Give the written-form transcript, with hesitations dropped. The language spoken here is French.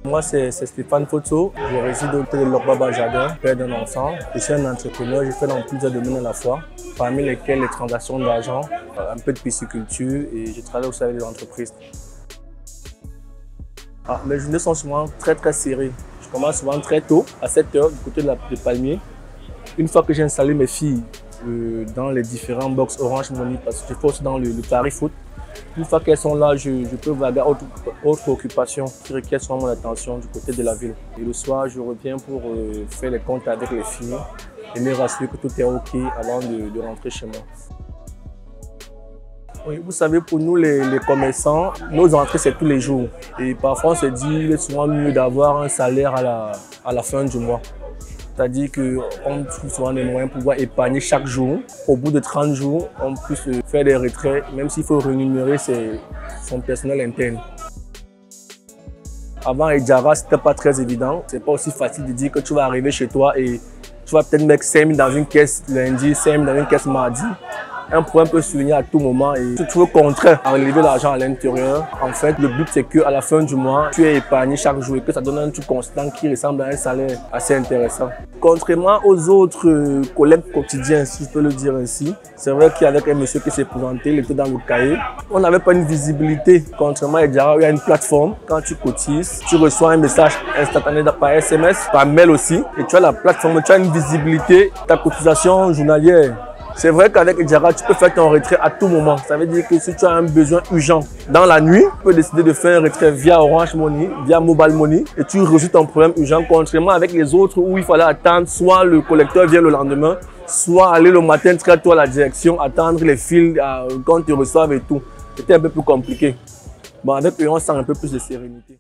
Moi, c'est Stéphane Foto. Je réside au côté de Lokbaba Jardin, père d'un enfant. Je suis un entrepreneur, je fais dans plusieurs domaines à la fois, parmi lesquels les transactions d'argent, un peu de pisciculture et je travaille aussi avec des entreprises. Mes journées sont souvent très serrées. Je commence souvent très tôt, à 7 h, du côté de Palmier. Une fois que j'ai installé mes filles dans les différents box Orange Money, parce que je fais aussi dans le pari foot, une fois qu'elles sont là, je peux vaguer autre occupation qui requiert souvent mon attention du côté de la ville. Et le soir, je reviens pour faire les comptes avec les filles et me rassurer que tout est OK avant de rentrer chez moi. Oui, vous savez, pour nous les commerçants, nos entrées c'est tous les jours. Et parfois on se dit qu'il est souvent mieux d'avoir un salaire à la fin du mois. C'est-à-dire qu'on trouve souvent des moyens pour pouvoir épargner chaque jour. Au bout de 30 jours, on peut se faire des retraits, même s'il faut rémunérer son personnel interne. Avant Edjara, ce n'était pas très évident. Ce n'est pas aussi facile de dire que tu vas arriver chez toi et tu vas peut-être mettre 5 000 dans une caisse lundi, 5 000 dans une caisse mardi. Un problème peut survenir à tout moment et tu trouves contraint à enlever l'argent à l'intérieur. En fait, le but c'est qu'à la fin du mois, tu es épargné chaque jour et que ça donne un truc constant qui ressemble à un salaire assez intéressant. Contrairement aux autres collègues quotidiens, si je peux le dire ainsi, c'est vrai qu'il y avait un monsieur qui s'est présenté, il était dans le cahier. On n'avait pas une visibilité. Contrairement à Edjara, il y a une plateforme. Quand tu cotises, tu reçois un message instantané par SMS, par mail aussi. Et tu as la plateforme, tu as une visibilité, ta cotisation journalière. C'est vrai qu'avec Edjara, tu peux faire ton retrait à tout moment. Ça veut dire que si tu as un besoin urgent dans la nuit, tu peux décider de faire un retrait via Orange Money, via Mobile Money et tu résous ton problème urgent. Contrairement avec les autres où il fallait attendre, soit le collecteur vient le lendemain, soit aller le matin très tôt à la direction, attendre les fils quand tu reçoivent et tout. C'était un peu plus compliqué. Bon, avec eux, on sent un peu plus de sérénité.